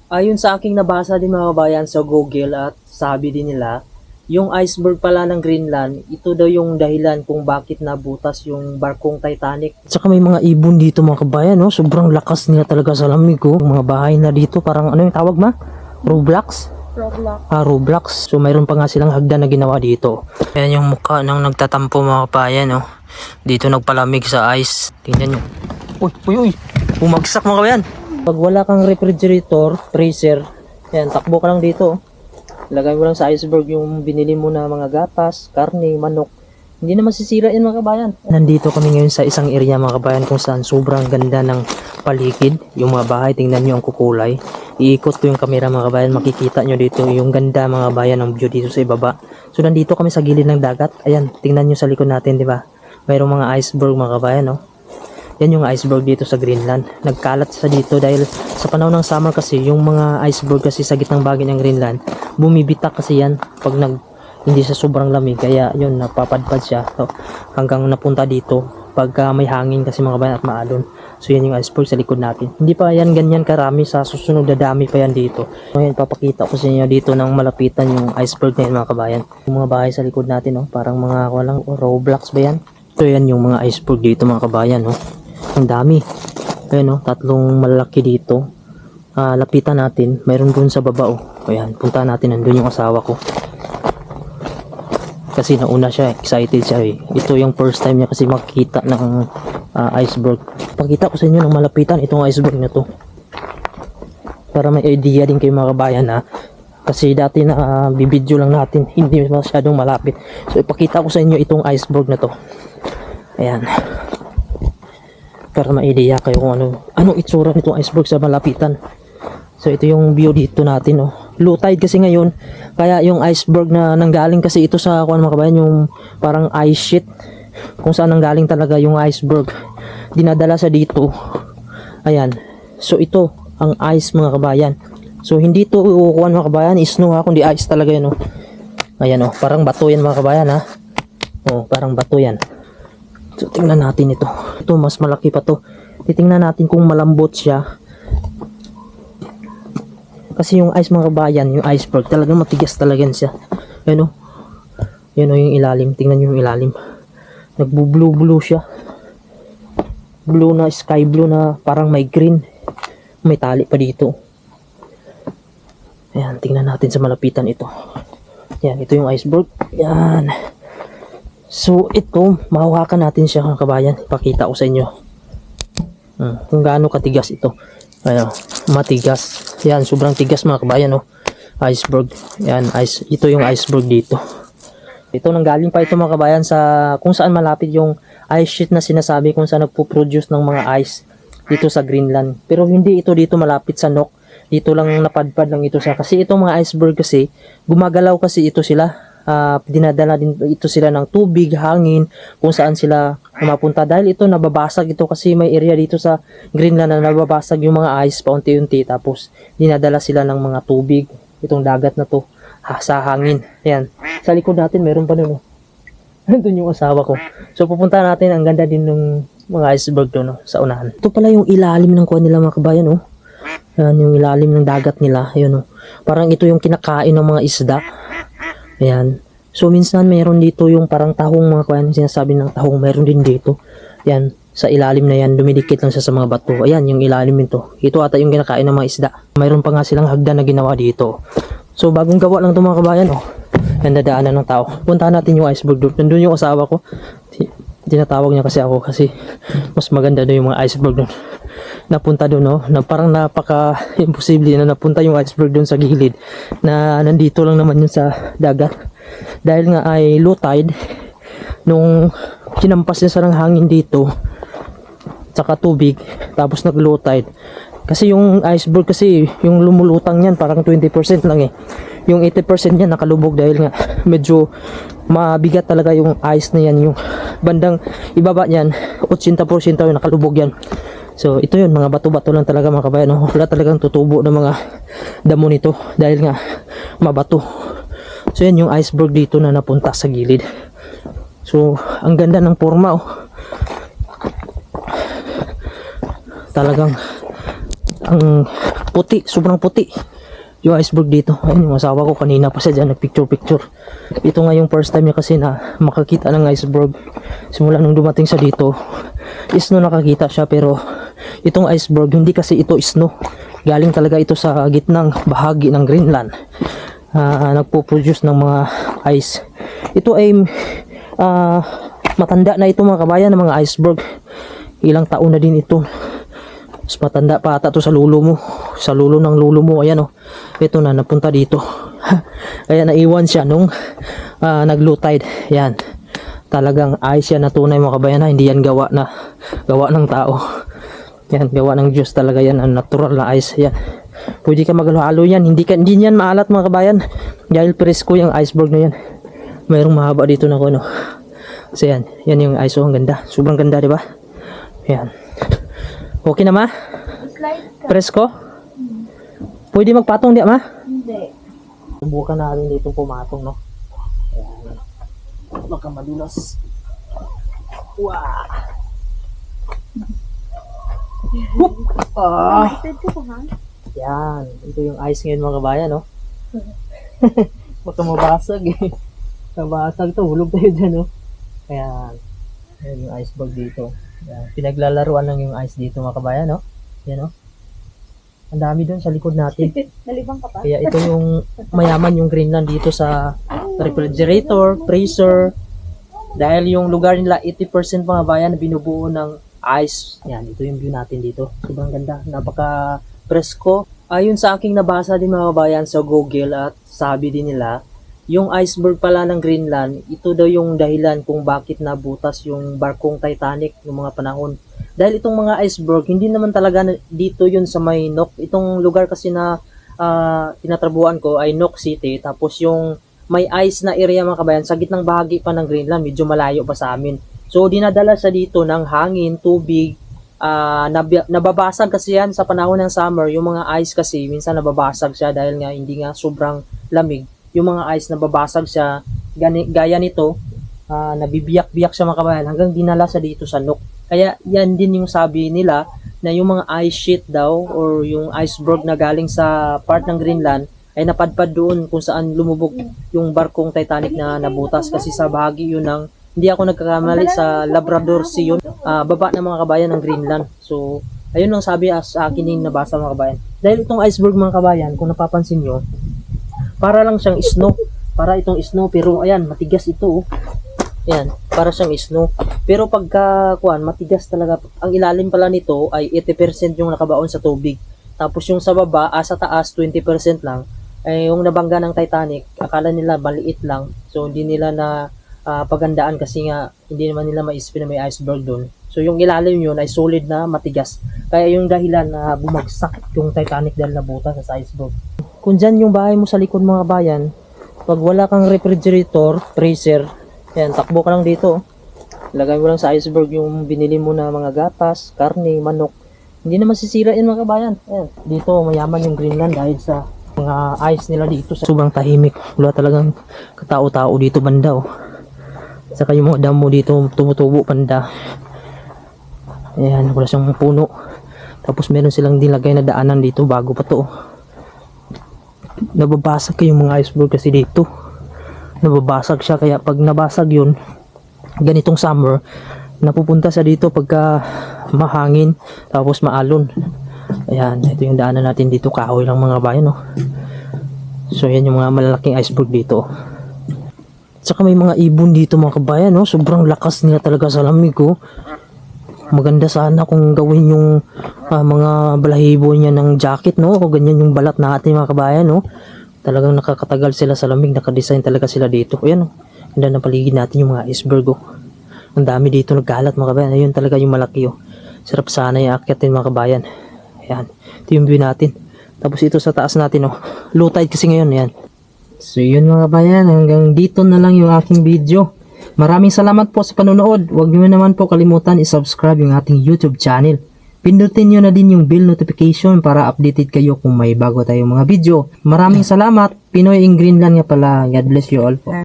Ayon sa aking nabasa din mga kabayan sa Google at sabi din nila, yung iceberg pala ng Greenland, ito daw yung dahilan kung bakit nabutas yung barkong Titanic. Tsaka may mga ibon dito mga kabayan, no? Sobrang lakas nila talaga sa lamig ko. Mga bahay na dito, parang ano yung tawag ma? Roblox? Roblox. Roblox. So mayroon pa nga silang hagdan na ginawa dito. Ayan yung mukha ng nagtatampo mga kabayan, no? Dito nagpalamig sa ice. Tingnan nyo. Uy. Bumagsak mga kabayan. Pag wala kang refrigerator, freezer, yan, takbo ka lang dito. Lagay mo lang sa iceberg yung binili mo na mga gatas, karne, manok. Hindi na masisira yan mga kabayan. Nandito kami ngayon sa isang area mga kabayan kung saan sobrang ganda ng paligid. Yung mga bahay, tingnan nyo ang kukulay. Iikot ko yung camera mga kabayan, makikita nyo dito yung ganda mga kabayan ng view dito sa ibaba. So nandito kami sa gilid ng dagat. Ayan, tingnan nyo sa likod natin, di ba? Mayroong mga iceberg mga kabayan, no? Yan yung iceberg dito sa Greenland. Nagkalat sa dito dahil sa panahon ng summer kasi yung mga iceberg kasi sa gitnang bagay ng Greenland, bumibitak kasi yan pag hindi sa sobrang lamig. Kaya yun, napapadpad siya. So, hanggang napunta dito pagka may hangin kasi mga bayan at maalon. So yan yung iceberg sa likod natin. Hindi pa yan ganyan karami, sa susunod na dami pa yan dito. Ngayon papakita ko sa inyo dito ng malapitan yung iceberg na yan mga kabayan. Yung mga bahay sa likod natin, no? Parang mga walang Roblox ba yan? So yan yung mga iceberg dito mga kabayan, no? Ang dami. Ayan, no? Tatlong malaki dito. Lapitan natin. Mayroon dun sa baba, oh. Ayan, punta natin. Nandun yung asawa ko. Kasi nauna siya, excited siya, eh. Ito yung first time niya kasi makita ng iceberg. Pakita ko sa inyo ng malapitan itong iceberg na to. Para may idea din kayo mga kabayan, ha. Kasi dati na bibidyo lang natin, hindi masyadong malapit. So ipakita ko sa inyo itong iceberg na to. Ayan. Para ma-idea kayo kung anong itsura nitong iceberg sa malapitan. So ito yung view dito natin, no. Low tide kasi ngayon, kaya yung iceberg na nanggaling kasi ito sa mga kabayan, yung parang ice sheet kung saan nanggaling talaga yung iceberg, dinadala sa dito. Ayan. So ito ang ice mga kabayan. So hindi to kukuha mga kabayan, snow ha, kundi ice talaga yan, no. Ayan, oh, parang bato yan mga kabayan, ha. Oh, parang bato yan. So tingnan natin ito. Ito mas malaki pa to. Titingnan natin kung malambot siya. Kasi yung ice mga kabayan, yung iceberg, talagang matigas talaga yan siya. Yan o. Yan o yung ilalim. Tingnan nyo yung ilalim. Nagbu-blue siya. Blue na, sky blue na parang may green. May tali pa dito. Ayan, tingnan natin sa malapitan ito. Yan, ito yung iceberg. Yan. So ito, mahawakan natin siya mga kabayan. Ipakita ko sa inyo kung gaano katigas ito. Ayan, matigas. Yan, sobrang tigas mga kabayan, oh. Iceberg. Yan, ito yung iceberg dito. Ito nanggaling pa ito mga kabayan sa kung saan malapit yung ice sheet na sinasabi, kung saan nagpo-produce ng mga ice dito sa Greenland. Pero hindi ito dito malapit sa Nok. Dito lang napadpad lang ito sa, kasi itong mga iceberg kasi gumagalaw kasi ito sila. Dinadala din ito sila ng tubig, hangin, kung saan sila mapunta. Dahil ito nababasag ito kasi may area dito sa Greenland na nababasag yung mga ice paunti-unti. Tapos dinadala sila ng mga tubig, itong dagat na to, sa hangin. Ayan. Sa likod natin meron pa nun, oh. Nandun yung asawa ko. So pupunta natin, ang ganda din ng mga iceberg to, no, sa unahan. Ito pala yung ilalim ng kuha nila mga kabayan, oh. Ayan, yung ilalim ng dagat nila. Ayan, oh. Parang ito yung kinakain ng mga isda. Ayan. So minsan mayroon dito yung parang tahong mga kuyan, sinasabi ng tahong, mayroon din dito. Ayan, sa ilalim na yan, dumidikit lang siya sa mga bato. Ayan, yung ilalim nito. Ito ata yung kinakain ng mga isda. Mayroon pa nga silang hagdan na ginawa dito. So bagong gawa lang ito mga kabayan, oh. Yan, dadaanan ng tao. Puntahan natin yung iceberg doon. Nandun yung asawa ko. Tinatawag niya kasi ako kasi mas maganda doon yung mga iceberg doon. Napunta doon, no, na parang napaka-imposible na napunta yung iceberg doon sa gilid, na nandito lang naman yun sa dagat. Dahil nga ay low tide, nung kinampas niya sa ng hangin dito, tsaka tubig, tapos nag low tide. Kasi yung iceberg kasi, yung lumulutang niyan, parang 20% lang eh. Yung 80% niya nakalubog dahil nga medyo mabigat talaga yung ice na yan. Yung bandang ibaba niyan, 80% yung nakalubog yan. So ito yun, mga bato-bato lang talaga mga kabayan, no? Wala talagang tutubo ng mga damo nito dahil nga mabato. So yan yung iceberg dito na napunta sa gilid. So ang ganda ng forma, oh. Talagang ang puti, sobrang puti yung iceberg dito. Ayun, yung asawa ko kanina pa siya dyan nagpicture-picture. Ito nga yung first time niya kasi na makakita ng iceberg. Simula nung dumating siya dito, snow nakakita siya, pero itong iceberg, hindi kasi ito snow. Galing talaga ito sa gitnang bahagi ng Greenland. Nagpo-produce ng mga ice. Ito ay matanda na ito mga kabayan ng mga iceberg. Ilang taon na din ito. Mas matanda pa ata to sa lulo mo. Sa lulo ng lulo mo. Ayan o. Ito na, napunta dito. Kaya naiwan siya nung nag-low tide. Yan. Talagang ice yan na tunay mga kabayan. Hindi yan gawa ng tao. Yan, gawa ng Diyos talaga yan. Ang natural na ice. Yan. Pwede ka maghalo-halo yan. Hindi yan maalat mga kabayan. Dahil presko yung iceberg na yan. Mayroong mahaba dito na kuno. So yan. Yan yung ice. Ang ganda. Sobrang ganda, di ba? Yan. Okay na ma? Presko? Pwede magpatong di ma? Hindi. Subukan natin dito pumatong no. Ayan. Baka madulas. Wow. Whoop! Yan. Ito yung ice ngayon mga kabayan no. Baka mabasag eh. Mabasag to. Hulog tayo dyan no. Ayan. Ayan yung iceberg dito. Yan. Pinaglalaruan lang yung ice dito mga kabayan, no? Yan, no? Ang dami doon sa likod natin. Nalibang ka pa? Kaya ito yung mayaman yung Greenland dito sa refrigerator, freezer. Dahil yung lugar nila 80% mga kabayan na binubuo ng ice. Yan, ito yung view natin dito. Sobrang ganda. Napaka presko. Ayun sa aking nabasa din mga kabayan sa Google at sabi din nila, yung iceberg pala ng Greenland, ito daw yung dahilan kung bakit nabutas yung barkong Titanic noong mga panahon. Dahil itong mga iceberg, hindi naman talaga dito yun sa may Nok. Itong lugar kasi na tinatrabuhan ko ay Nok City. Tapos yung may ice na area mga kabayan, sa gitnang bahagi pa ng Greenland, medyo malayo pa sa amin. So dinadala sa dito ng hangin, tubig, nababasag kasi yan sa panahon ng summer. Yung mga ice kasi, minsan nababasag siya dahil nga hindi nga sobrang lamig. Yung mga ice nababasag siya gaya nito, nabibiyak-biyak siya mga kabayan hanggang dinala sa dito sa Nok. Kaya yan din yung sabi nila na yung mga ice sheet daw or yung iceberg na galing sa part ng Greenland ay napadpad doon kung saan lumubog yung barkong Titanic na nabutas kasi sa bahagi yun ng, hindi ako nagkakamali, sa Labrador Sea yun, baba ng mga kabayan ng Greenland. So ayun ang sabi sa akin yung nabasa mga kabayan. Dahil itong iceberg mga kabayan, kung napapansin nyo, para lang siyang snow. Para itong snow, pero ayan, matigas ito. Ayan, para siyang snow. Pero pagka, matigas talaga. Ang ilalim pala nito ay 80% yung nakabaon sa tubig. Tapos yung sa baba, sa taas, 20% lang. Ay yung nabangga ng Titanic, akala nila maliit lang. So, hindi nila na pagandaan kasi nga, hindi naman nila maisipin na may iceberg doon. So, yung ilalim yun ay solid na matigas. Kaya yung dahilan na bumagsak yung Titanic dahil nabutas sa iceberg. Kung dyan yung bahay mo sa likod mga bayan, pag wala kang refrigerator, freezer, yan, takbo ka lang dito. Lagay mo lang sa iceberg yung binili mo na mga gatas, karne, manok. Hindi naman sisira yan mga kabayan. Yan. Dito mayaman yung Greenland dahil sa mga ice nila dito. Sobrang tahimik. Wala talagang katao-tao dito banda. Oh. Saka yung mga damo dito tumutubo banda. Ayan, wala siyang puno. Tapos meron silang nilagay na daanan dito bago pa to. Nababasag yung mga iceberg kasi dito. Nababasag siya, kaya pag nabasag yun, ganitong summer, napupunta sa dito pagka mahangin, tapos maalon. Ayan, ito yung daanan natin dito, kahoy lang mga bayan, no? So yan yung mga malalaking iceberg dito. Tsaka may mga ibon dito mga kabayan, no? Sobrang lakas nila talaga sa lamig, oh. Maganda sana kung gawin yung mga balahibo niya ng jacket, no? O ganyan yung balat natin mga kabayan, no? Talagang nakakatagal sila sa lamig, nakadesign talaga sila dito. Ayan, oh. Ganda na paligid natin yung mga iceberg, oh. Ang dami dito nagkalat mga kabayan. Ayun talaga yung malaki, oh. Sarap sana yung akyatin mga kabayan. Ayan, ito yung view natin. Tapos ito sa taas natin, oh. Low tide kasi ngayon, ayan. So yun mga kabayan, hanggang dito na lang yung aking video. Maraming salamat po sa panonood. Huwag niyo naman po kalimutan i-subscribe yung ating YouTube channel. Pindutin niyo na din yung bell notification para updated kayo kung may bago tayong mga video. Maraming salamat. Pinoy in Greenland nga pala. God bless you all po.